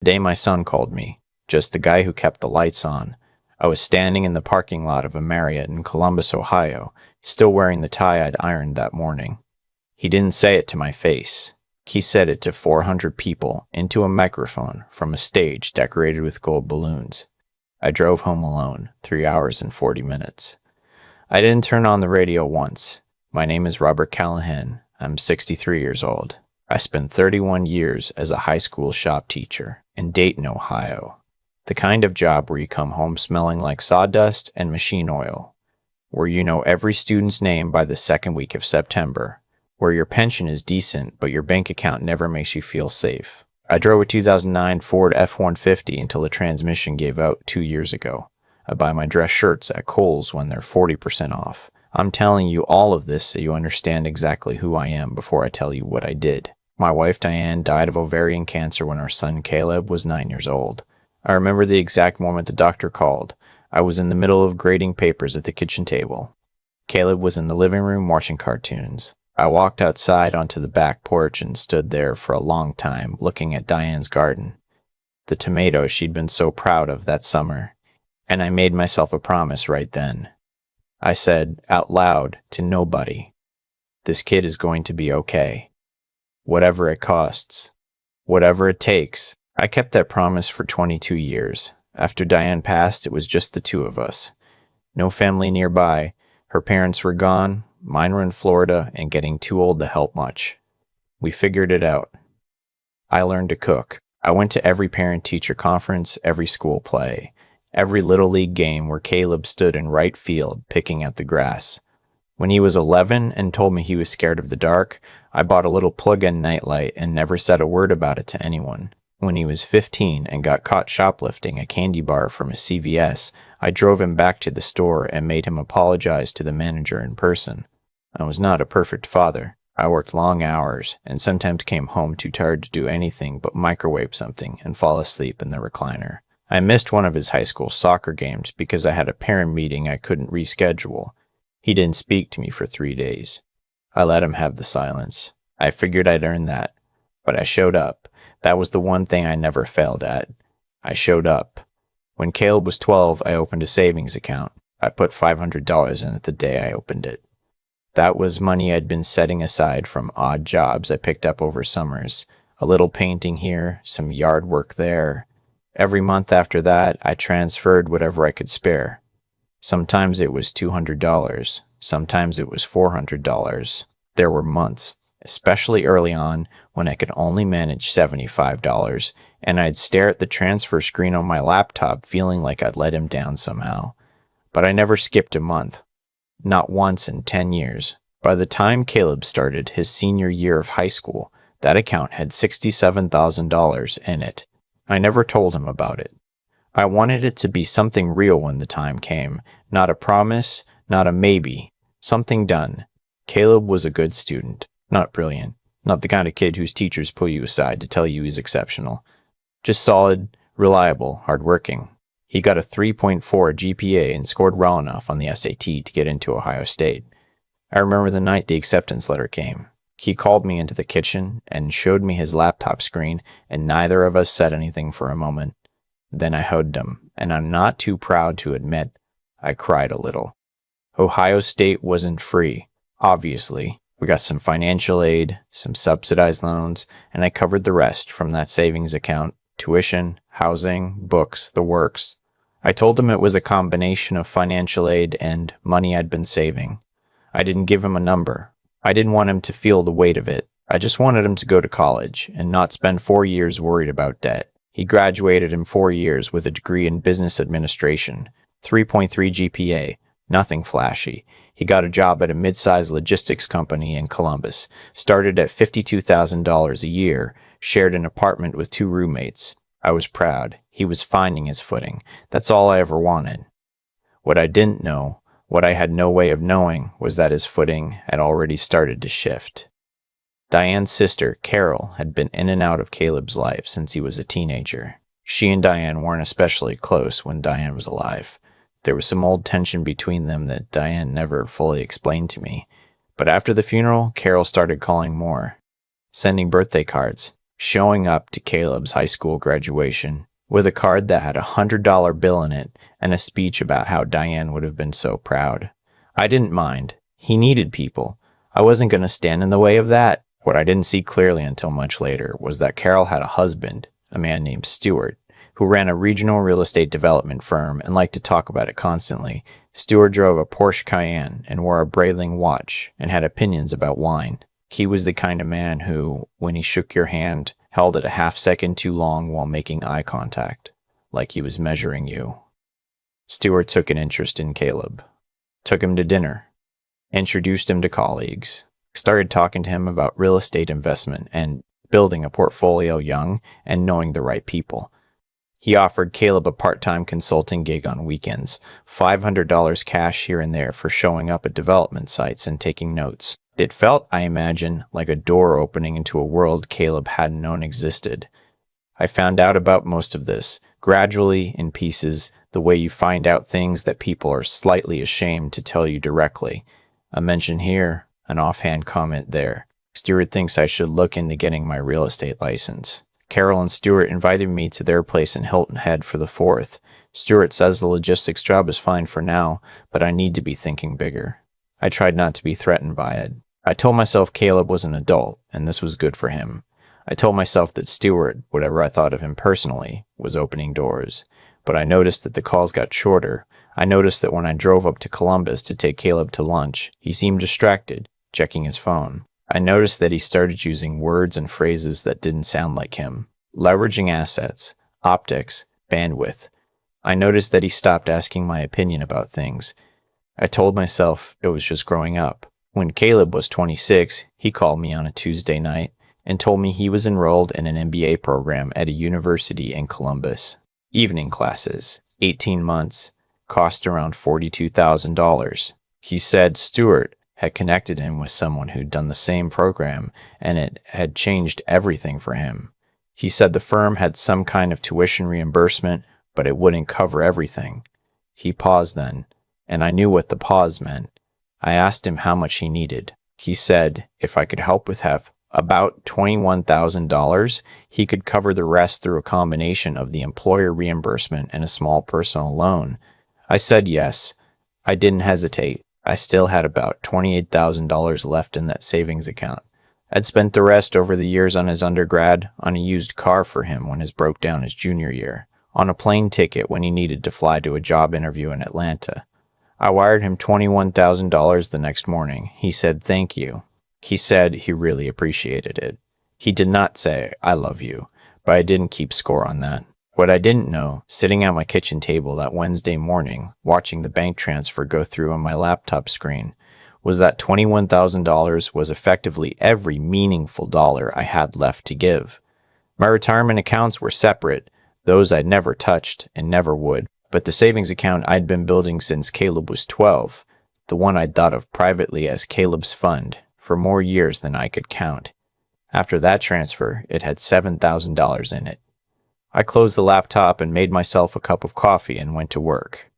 The day my son called me, just the guy who kept the lights on. I was standing in the parking lot of a Marriott in Columbus, Ohio, still wearing the tie I'd ironed that morning. He didn't say it to my face. He said it to 400 people into a microphone from a stage decorated with gold balloons. I drove home alone, 3 hours and 40 minutes. I didn't turn on the radio once. My name is Robert Callahan. I'm 63 years old. I spent 31 years as a high school shop teacher in Dayton, Ohio. The kind of job where you come home smelling like sawdust and machine oil, where you know every student's name by the second week of September, where your pension is decent but your bank account never makes you feel safe. I drove a 2009 Ford F-150 until the transmission gave out 2 years ago. I buy my dress shirts at Kohl's when they're 40% off. I'm telling you all of this so you understand exactly who I am before I tell you what I did. My wife Diane died of ovarian cancer when our son Caleb was 9 years old. I remember the exact moment the doctor called. I was in the middle of grading papers at the kitchen table. Caleb was in the living room watching cartoons. I walked outside onto the back porch and stood there for a long time looking at Diane's garden, the tomatoes she'd been so proud of that summer, and I made myself a promise right then. I said out loud to nobody, "This kid is going to be okay. Whatever it costs. Whatever it takes." I kept that promise for 22 years. After Diane passed, it was just the two of us. No family nearby. Her parents were gone, mine were in Florida and getting too old to help much. We figured it out. I learned to cook. I went to every parent-teacher conference, every school play, every Little League game where Caleb stood in right field picking at the grass. When he was 11 and told me he was scared of the dark, I bought a little plug-in nightlight and never said a word about it to anyone. When he was 15 and got caught shoplifting a candy bar from a CVS, I drove him back to the store and made him apologize to the manager in person. I was not a perfect father. I worked long hours and sometimes came home too tired to do anything but microwave something and fall asleep in the recliner. I missed one of his high school soccer games because I had a parent meeting I couldn't reschedule. He didn't speak to me for 3 days. I let him have the silence. I figured I'd earn that, but I showed up. That was the one thing I never failed at. I showed up. When Caleb was 12, I opened a savings account. I put $500 in it the day I opened it. That was money I'd been setting aside from odd jobs I picked up over summers. A little painting here, some yard work there. Every month after that, I transferred whatever I could spare. Sometimes it was $200. Sometimes it was $400. There were months, especially early on, when I could only manage $75, and I'd stare at the transfer screen on my laptop feeling like I'd let him down somehow. But I never skipped a month. Not once in 10 years. By the time Caleb started his senior year of high school, that account had $67,000 in it. I never told him about it. I wanted it to be something real when the time came, not a promise, not a maybe, something done. Caleb was a good student, not brilliant, not the kind of kid whose teachers pull you aside to tell you he's exceptional. Just solid, reliable, hardworking. He got a 3.4 GPA and scored well enough on the SAT to get into Ohio State. I remember the night the acceptance letter came. He called me into the kitchen and showed me his laptop screen, and neither of us said anything for a moment. Then I hugged him, and I'm not too proud to admit I cried a little. Ohio State wasn't free, obviously. We got some financial aid, some subsidized loans, and I covered the rest from that savings account, tuition, housing, books, the works. I told him it was a combination of financial aid and money I'd been saving. I didn't give him a number. I didn't want him to feel the weight of it. I just wanted him to go to college and not spend 4 years worried about debt. He graduated in 4 years with a degree in business administration, 3.3 GPA, nothing flashy. He got a job at a mid-sized logistics company in Columbus, started at $52,000 a year, shared an apartment with 2 roommates. I was proud. He was finding his footing. That's all I ever wanted. What I didn't know, what I had no way of knowing, was that his footing had already started to shift. Diane's sister, Carol, had been in and out of Caleb's life since he was a teenager. She and Diane weren't especially close when Diane was alive. There was some old tension between them that Diane never fully explained to me. But after the funeral, Carol started calling more, sending birthday cards. showing up to Caleb's high school graduation with a card that had $100 bill in it and a speech about how Diane would have been so proud. I didn't mind. He needed people. I wasn't going to stand in the way of that. What I didn't see clearly until much later was that Carol had a husband, a man named Stewart, who ran a regional real estate development firm and liked to talk about it constantly. Stewart drove a Porsche Cayenne and wore a Breitling watch and had opinions about wine. He was the kind of man who, when he shook your hand, held it a half second too long while making eye contact, like he was measuring you. Stewart took an interest in Caleb, took him to dinner, introduced him to colleagues, started talking to him about real estate investment and building a portfolio young and knowing the right people. He offered Caleb a part-time consulting gig on weekends, $500 cash here and there for showing up at development sites and taking notes. It felt, I imagine, like a door opening into a world Caleb hadn't known existed. I found out about most of this, gradually, in pieces, the way you find out things that people are slightly ashamed to tell you directly. A mention here, an offhand comment there. Stewart thinks I should look into getting my real estate license. Carol and Stewart invited me to their place in Hilton Head for the 4th. Stewart says the logistics job is fine for now, but I need to be thinking bigger. I tried not to be threatened by it. I told myself Caleb was an adult, and this was good for him. I told myself that Stewart, whatever I thought of him personally, was opening doors. But I noticed that the calls got shorter. I noticed that when I drove up to Columbus to take Caleb to lunch, he seemed distracted, checking his phone. I noticed that he started using words and phrases that didn't sound like him. Leveraging assets, optics, bandwidth. I noticed that he stopped asking my opinion about things. I told myself it was just growing up. When Caleb was 26, he called me on a Tuesday night and told me he was enrolled in an MBA program at a university in Columbus. Evening classes, 18 months, cost around $42,000. He said Stewart had connected him with someone who'd done the same program, and it had changed everything for him. He said the firm had some kind of tuition reimbursement, but it wouldn't cover everything. He paused then, and I knew what the pause meant. I asked him how much he needed. He said if I could help with about $21,000, he could cover the rest through a combination of the employer reimbursement and a small personal loan. I said yes. I didn't hesitate. I still had about $28,000 left in that savings account. I'd spent the rest over the years on his undergrad, on a used car for him when his broke down his junior year, on a plane ticket when he needed to fly to a job interview in Atlanta. I wired him $21,000 the next morning. He said thank you. He said he really appreciated it. He did not say, I love you, but I didn't keep score on that. What I didn't know, sitting at my kitchen table that Wednesday morning, watching the bank transfer go through on my laptop screen, was that $21,000 was effectively every meaningful dollar I had left to give. My retirement accounts were separate, those I'd never touched and never would, but the savings account I'd been building since Caleb was 12, the one I'd thought of privately as Caleb's fund, for more years than I could count. After that transfer, it had $7,000 in it. I closed the laptop and made myself a cup of coffee and went to work.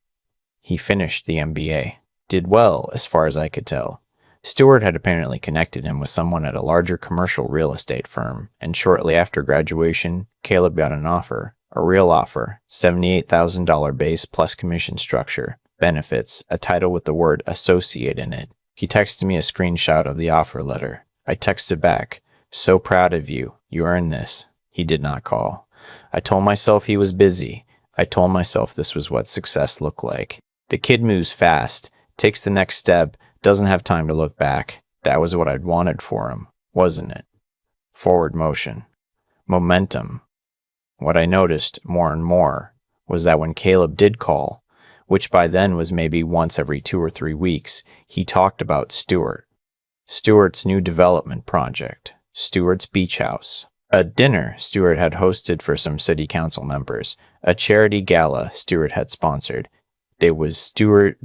He finished the MBA. Did well, as far as I could tell. Stewart had apparently connected him with someone at a larger commercial real estate firm, and shortly after graduation, Caleb got an offer, a real offer, $78,000 base plus commission structure, benefits, a title with the word associate in it. He texted me a screenshot of the offer letter. I texted back, so proud of you, you earned this. He did not call. I told myself he was busy. I told myself this was what success looked like. The kid moves fast, takes the next step, doesn't have time to look back. That was what I'd wanted for him, wasn't it? Forward motion. Momentum. What I noticed more and more was that when Caleb did call, which by then was maybe once every 2 or 3 weeks, he talked about Stewart. Stewart's new development project. Stewart's beach house. A dinner Stewart had hosted for some city council members. A charity gala Stewart had sponsored. It was Stewart,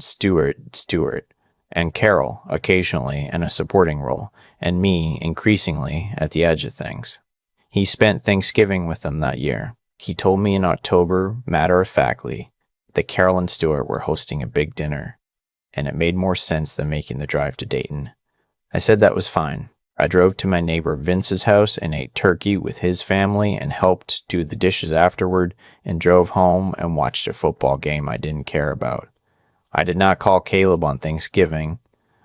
and Carol, occasionally in a supporting role, and me, increasingly, at the edge of things. He spent Thanksgiving with them that year. He told me in October, matter-of-factly, that Carol and Stewart were hosting a big dinner, and it made more sense than making the drive to Dayton. I said that was fine. I drove to my neighbor Vince's house and ate turkey with his family and helped do the dishes afterward, and drove home and watched a football game I didn't care about. I did not call Caleb on Thanksgiving.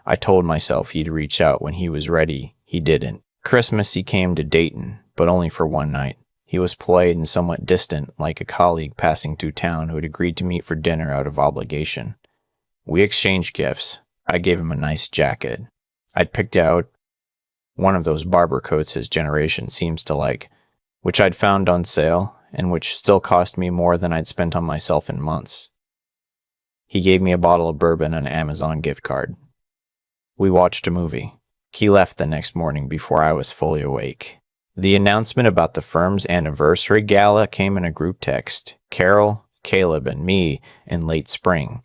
I told myself he'd reach out when he was ready. He didn't. Christmas he came to Dayton, but only for one night. He was polite and somewhat distant, like a colleague passing through town who had agreed to meet for dinner out of obligation. We exchanged gifts. I gave him a nice jacket I'd picked out, one of those barber coats his generation seems to like, which I'd found on sale, and which still cost me more than I'd spent on myself in months. He gave me a bottle of bourbon and an Amazon gift card. We watched a movie. He left the next morning before I was fully awake. The announcement about the firm's anniversary gala came in a group text. Carol, Caleb, and me in late spring.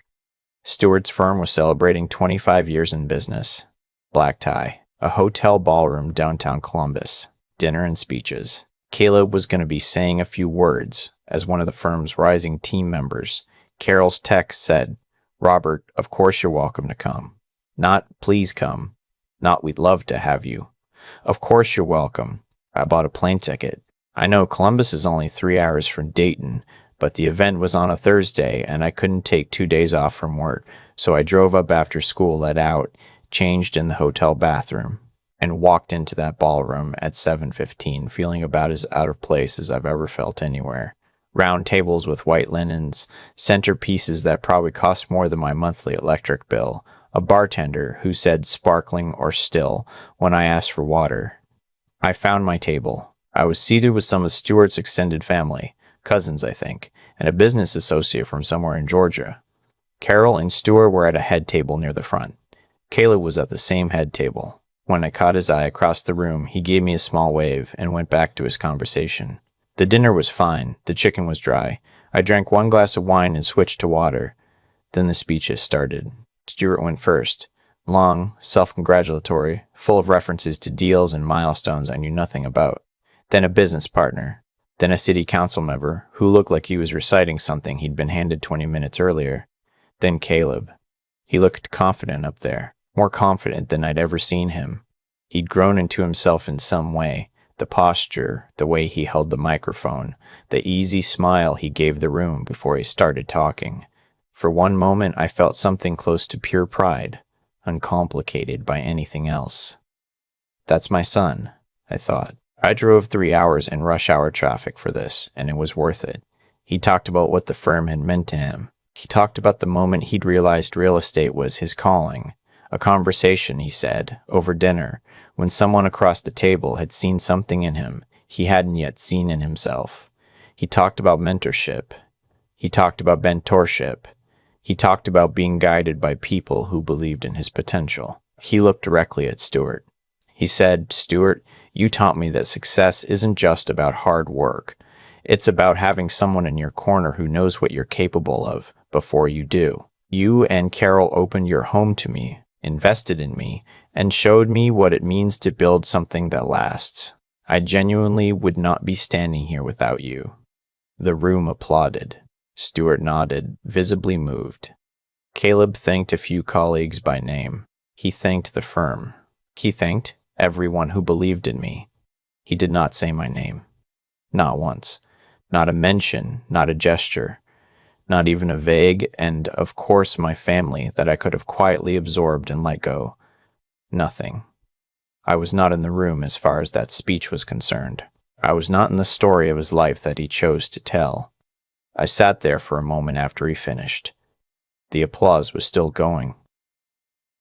Stewart's firm was celebrating 25 years in business. Black tie. A hotel ballroom downtown Columbus. Dinner and speeches. Caleb was going to be saying a few words as one of the firm's rising team members. Carol's text said, "Robert, of course you're welcome to come. Not, please come. Not, we'd love to have you. Of course you're welcome. I bought a plane ticket. I know Columbus is only 3 hours from Dayton, but the event was on a Thursday and I couldn't take 2 days off from work, so I drove up after school let out, changed in the hotel bathroom, and walked into that ballroom at 7:15, feeling about as out of place as I've ever felt anywhere. Round tables with white linens, centerpieces that probably cost more than my monthly electric bill, a bartender who said sparkling or still when I asked for water. I found my table. I was seated with some of Stewart's extended family, cousins I think, and a business associate from somewhere in Georgia. Carol and Stewart were at a head table near the front. Caleb was at the same head table. When I caught his eye across the room, he gave me a small wave and went back to his conversation. The dinner was fine. The chicken was dry. I drank 1 glass of wine and switched to water. Then the speeches started. Stewart went first. Long, self-congratulatory, full of references to deals and milestones I knew nothing about. Then a business partner. Then a city council member, who looked like he was reciting something he'd been handed 20 minutes earlier. Then Caleb. He looked confident up there, more confident than I'd ever seen him. He'd grown into himself in some way. The posture, the way he held the microphone, the easy smile he gave the room before he started talking. For one moment I felt something close to pure pride, uncomplicated by anything else. That's my son, I thought. I drove 3 hours in rush hour traffic for this, and it was worth it. He talked about what the firm had meant to him. He talked about the moment he'd realized real estate was his calling. A conversation, he said, over dinner, when someone across the table had seen something in him he hadn't yet seen in himself. He talked about mentorship. He talked about mentorship. He talked about being guided by people who believed in his potential. He looked directly at Stewart. He said, "Stewart, you taught me that success isn't just about hard work. It's about having someone in your corner who knows what you're capable of before you do. You and Carol opened your home to me, invested in me, and showed me what it means to build something that lasts. I genuinely would not be standing here without you." The room applauded. Stewart nodded, visibly moved. Caleb thanked a few colleagues by name. He thanked the firm. He thanked everyone who believed in me. He did not say my name. Not once. Not a mention, not a gesture. Not even a vague, and of course my family that I could have quietly absorbed and let go. Nothing. I was not in the room as far as that speech was concerned. I was not in the story of his life that he chose to tell. I sat there for a moment after he finished. The applause was still going.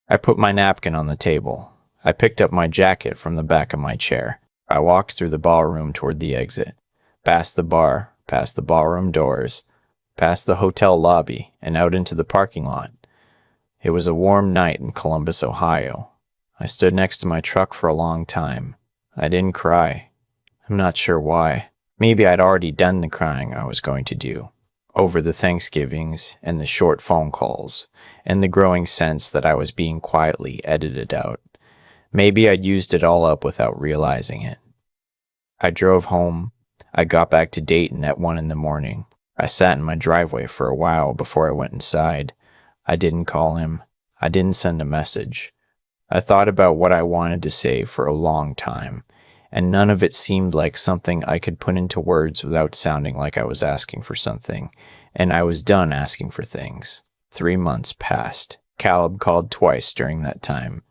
I put my napkin on the table. I picked up my jacket from the back of my chair. I walked through the ballroom toward the exit, past the bar, past the ballroom doors, past the hotel lobby, and out into the parking lot. It was a warm night in Columbus, Ohio. I stood next to my truck for a long time. I didn't cry. I'm not sure why. Maybe I'd already done the crying I was going to do, over the Thanksgivings and the short phone calls, and the growing sense that I was being quietly edited out. Maybe I'd used it all up without realizing it. I drove home. I got back to Dayton at 1 in the morning. I sat in my driveway for a while before I went inside. I didn't call him. I didn't send a message. I thought about what I wanted to say for a long time, and none of it seemed like something I could put into words without sounding like I was asking for something, and I was done asking for things. 3 months passed. Caleb called twice during that time.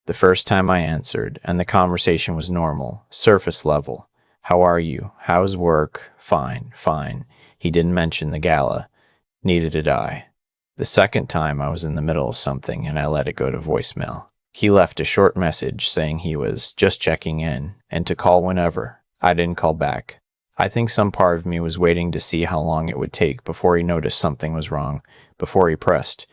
The first time I answered, and the conversation was normal, surface level. How are you? How's work? Fine, fine. He didn't mention the gala. Neither did I. The second time I was in the middle of something and I let it go to voicemail. He left a short message saying he was just checking in and to call whenever. I didn't call back. I think some part of me was waiting to see how long it would take before he noticed something was wrong, before he pressed,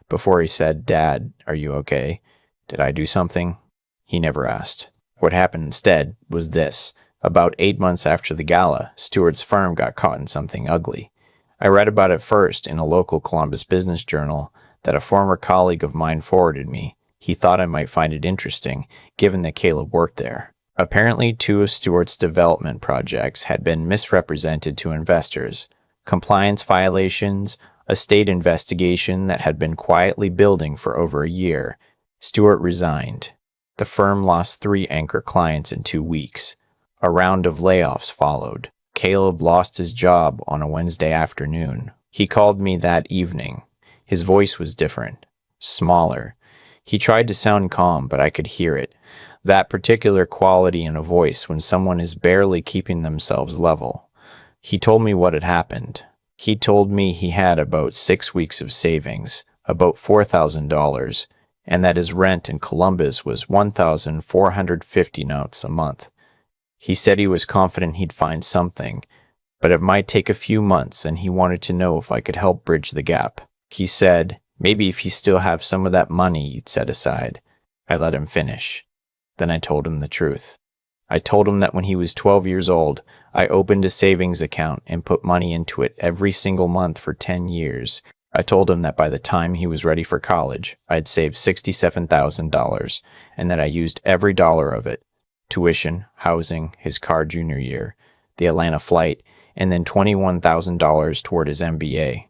before he said, "Dad, are you okay? Did I do something?" He never asked. What happened instead was this. About 8 months after the gala, Stewart's firm got caught in something ugly. I read about it first in a local Columbus business journal that a former colleague of mine forwarded me. He thought I might find it interesting, given that Caleb worked there. Apparently, 2 of Stewart's development projects had been misrepresented to investors. Compliance violations, a state investigation that had been quietly building for over a year. Stewart resigned. The firm lost 3 anchor clients in 2 weeks. A round of layoffs followed. Caleb lost his job on a Wednesday afternoon. He called me that evening. His voice was different, smaller. He tried to sound calm, but I could hear it. That particular quality in a voice when someone is barely keeping themselves level. He told me what had happened. He told me he had about 6 weeks of savings, about $4,000, and that his rent in Columbus was $1,450 a month. He said he was confident he'd find something, but it might take a few months, and he wanted to know if I could help bridge the gap. He said, maybe if you still have some of that money you'd set aside. I let him finish. Then I told him the truth. I told him that when he was 12 years old, I opened a savings account and put money into it every single month for 10 years. I told him that by the time he was ready for college, I'd saved $67,000, and that I used every dollar of it. Tuition, housing, his car junior year, the Atlanta flight, and then $21,000 toward his MBA.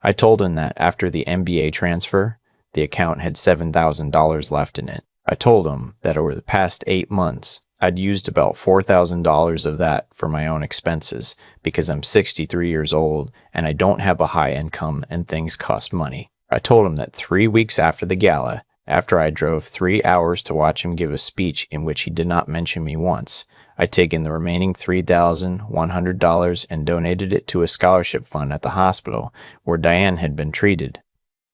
I told him that after the MBA transfer, the account had $7,000 left in it. I told him that over the past 8 months, I'd used about $4,000 of that for my own expenses because I'm 63 years old and I don't have a high income and things cost money. I told him that 3 weeks after the gala, after I drove 3 hours to watch him give a speech in which he did not mention me once, I'd taken the remaining $3,100 and donated it to a scholarship fund at the hospital where Diane had been treated.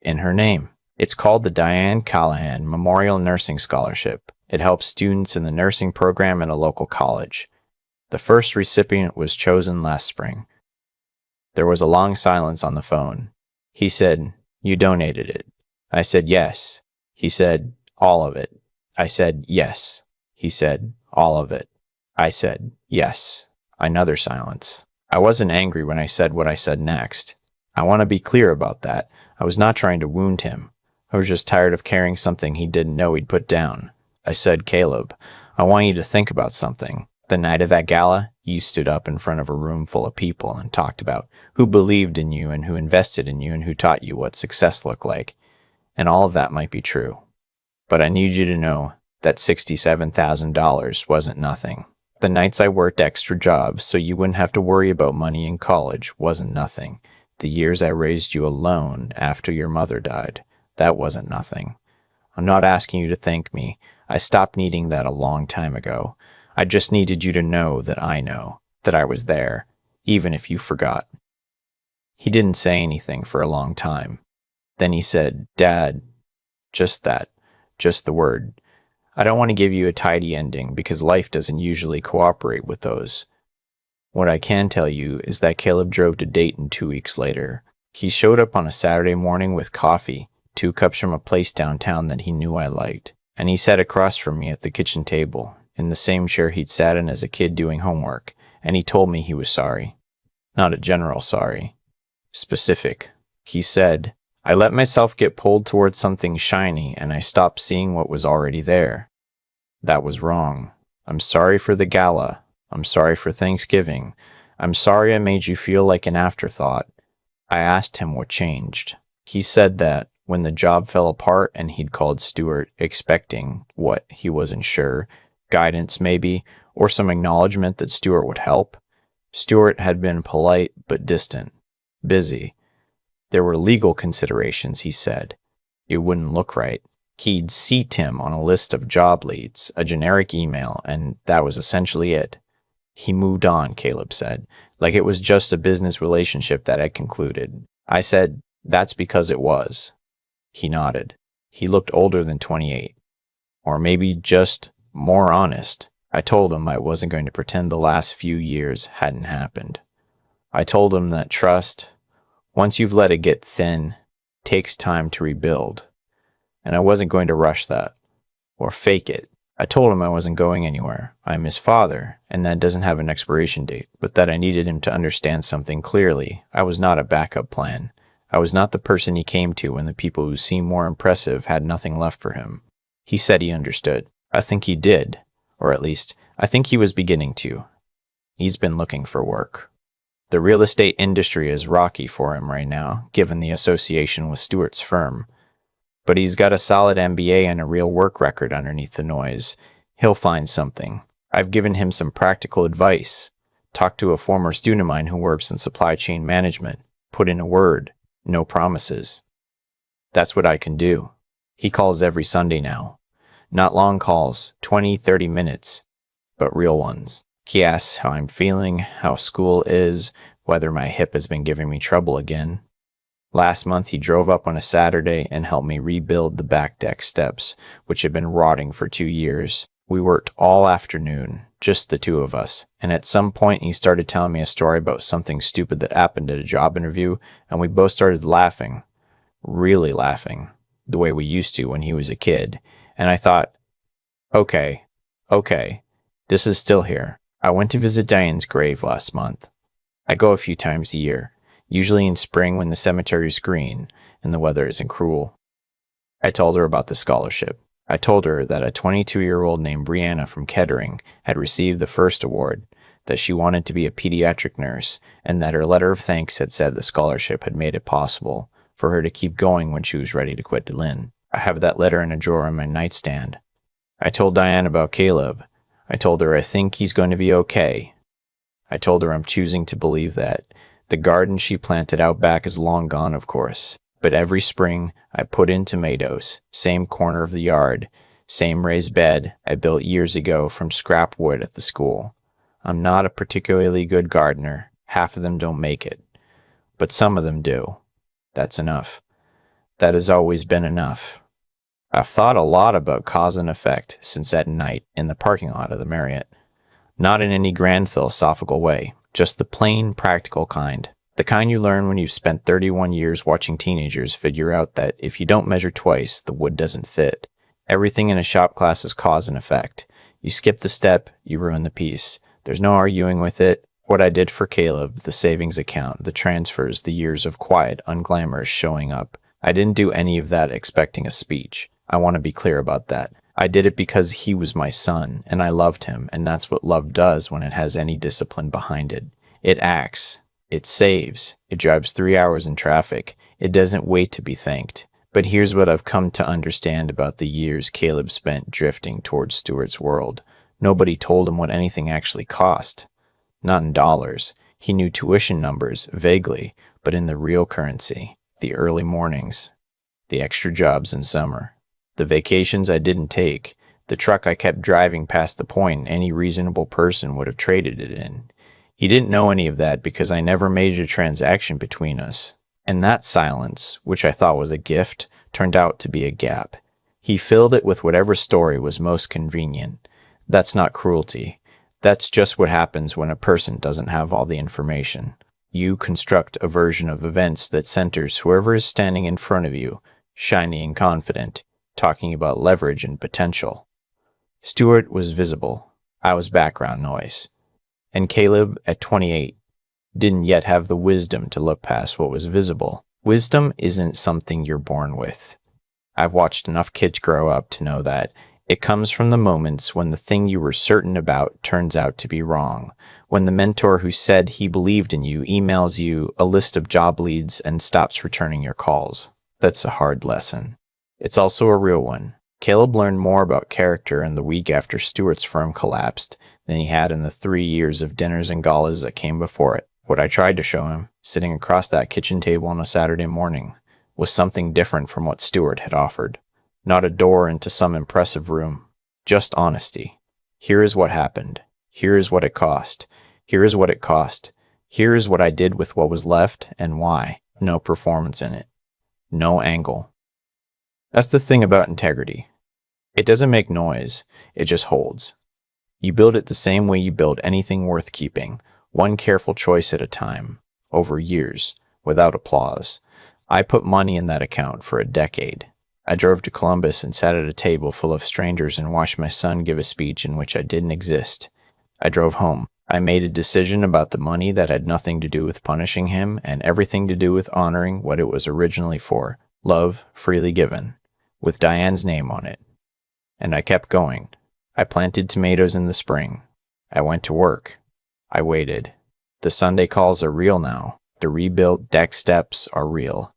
In her name. It's called the Diane Callahan Memorial Nursing Scholarship. It helps students in the nursing program at a local college. The first recipient was chosen last spring. There was a long silence on the phone. He said, "You donated it." I said, "Yes." He said, "All of it." I said, "Yes." He said, "All of it." I said, "Yes." Another silence. I wasn't angry when I said what I said next. I want to be clear about that. I was not trying to wound him. I was just tired of carrying something he didn't know he'd put down. I said, "Caleb, I want you to think about something. The night of that gala, you stood up in front of a room full of people and talked about who believed in you and who invested in you and who taught you what success looked like. And all of that might be true. But I need you to know that $67,000 wasn't nothing. The nights I worked extra jobs so you wouldn't have to worry about money in college wasn't nothing. The years I raised you alone after your mother died, that wasn't nothing. I'm not asking you to thank me. I stopped needing that a long time ago. I just needed you to know, that I was there, even if you forgot." He didn't say anything for a long time. Then he said, "Dad," just that, just the word. I don't want to give you a tidy ending because life doesn't usually cooperate with those. What I can tell you is that Caleb drove to Dayton 2 weeks later. He showed up on a Saturday morning with coffee, 2 cups from a place downtown that he knew I liked, and he sat across from me at the kitchen table, in the same chair he'd sat in as a kid doing homework, and he told me he was sorry. Not a general sorry. Specific. He said, "I let myself get pulled towards something shiny and I stopped seeing what was already there. That was wrong. I'm sorry for the gala. I'm sorry for Thanksgiving. I'm sorry I made you feel like an afterthought." I asked him what changed. He said that, When the job fell apart and he'd called Stuart expecting what he wasn't sure, guidance maybe, or some acknowledgement that Stuart would help, Stuart had been polite but distant, busy. There were legal considerations, he said. It wouldn't look right. He'd see Tim on a list of job leads, a generic email, and that was essentially it. He moved on, Caleb said, like it was just a business relationship that had concluded. I said, that's because it was. He nodded. He looked older than 28. Or maybe just more honest. I told him I wasn't going to pretend the last few years hadn't happened. I told him that trust, once you've let it get thin, takes time to rebuild. And I wasn't going to rush that. Or fake it. I told him I wasn't going anywhere. I'm his father, and that doesn't have an expiration date, but that I needed him to understand something clearly. I was not a backup plan. I was not the person he came to when the people who seemed more impressive had nothing left for him. He said he understood. I think he did. Or at least, I think he was beginning to. He's been looking for work. The real estate industry is rocky for him right now, given the association with Stuart's firm. But he's got a solid MBA and a real work record underneath the noise. He'll find something. I've given him some practical advice. Talked to a former student of mine who works in supply chain management. Put in a word. No promises. That's what I can do. He calls every Sunday now. Not long calls, 20, 30 minutes, but real ones. He asks how I'm feeling, how school is, whether my hip has been giving me trouble again. Last month he drove up on a Saturday and helped me rebuild the back deck steps, which had been rotting for 2 years. We worked all afternoon, just the two of us, and at some point he started telling me a story about something stupid that happened at a job interview, and we both started laughing. Really laughing, the way we used to when he was a kid. And I thought, okay, this is still here. I went to visit Diane's grave last month. I go a few times a year, usually in spring when the cemetery is green and the weather isn't cruel. I told her about the scholarship. I told her that a 22-year-old named Brianna from Kettering had received the first award, that she wanted to be a pediatric nurse, and that her letter of thanks had said the scholarship had made it possible for her to keep going when she was ready to quit Lynn. I have that letter in a drawer on my nightstand. I told Diane about Caleb. I told her I think he's going to be okay. I told her I'm choosing to believe that. The garden she planted out back is long gone, of course. But every spring, I put in tomatoes, same corner of the yard, same raised bed I built years ago from scrap wood at the school. I'm not a particularly good gardener. Half of them don't make it. But some of them do. That's enough. That has always been enough. I've thought a lot about cause and effect since that night in the parking lot of the Marriott. Not in any grand philosophical way, just the plain, practical kind. The kind you learn when you've spent 31 years watching teenagers figure out that if you don't measure twice, the wood doesn't fit. Everything in a shop class is cause and effect. You skip the step, you ruin the piece. There's no arguing with it. What I did for Caleb, the savings account, the transfers, the years of quiet, unglamorous showing up. I didn't do any of that expecting a speech. I want to be clear about that. I did it because he was my son, and I loved him, and that's what love does when it has any discipline behind it. It acts. It saves. It drives 3 hours in traffic. It doesn't wait to be thanked. But here's what I've come to understand about the years Caleb spent drifting towards Stuart's world. Nobody told him what anything actually cost. Not in dollars. He knew tuition numbers, vaguely, but in the real currency. The early mornings. The extra jobs in summer. The vacations I didn't take. The truck I kept driving past the point any reasonable person would have traded it in. He didn't know any of that because I never made a transaction between us. And that silence, which I thought was a gift, turned out to be a gap. He filled it with whatever story was most convenient. That's not cruelty. That's just what happens when a person doesn't have all the information. You construct a version of events that centers whoever is standing in front of you, shiny and confident, talking about leverage and potential. Stuart was visible. I was background noise. And Caleb, at 28, didn't yet have the wisdom to look past what was visible. Wisdom isn't something you're born with. I've watched enough kids grow up to know that. It comes from the moments when the thing you were certain about turns out to be wrong, when the mentor who said he believed in you emails you a list of job leads and stops returning your calls. That's a hard lesson. It's also a real one. Caleb learned more about character in the week after Stewart's firm collapsed than he had in the 3 years of dinners and galas that came before it. What I tried to show him, sitting across that kitchen table on a Saturday morning, was something different from what Stewart had offered. Not a door into some impressive room, just honesty. Here is what happened. Here is what it cost. Here is what it cost. Here is what I did with what was left and why. No performance in it. No angle. That's the thing about integrity. It doesn't make noise, it just holds. You build it the same way you build anything worth keeping, one careful choice at a time, over years, without applause. I put money in that account for a decade. I drove to Columbus and sat at a table full of strangers and watched my son give a speech in which I didn't exist. I drove home. I made a decision about the money that had nothing to do with punishing him and everything to do with honoring what it was originally for, love freely given, with Diane's name on it. And I kept going. I planted tomatoes in the spring. I went to work. I waited. The Sunday calls are real now. The rebuilt deck steps are real.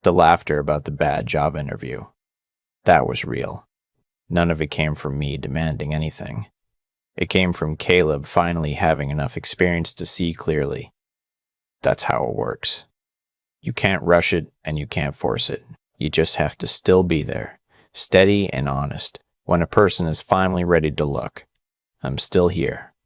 The laughter about the bad job interview. That was real. None of it came from me demanding anything. It came from Caleb finally having enough experience to see clearly. That's how it works. You can't rush it and you can't force it. You just have to still be there, steady and honest. When a person is finally ready to look, I'm still here.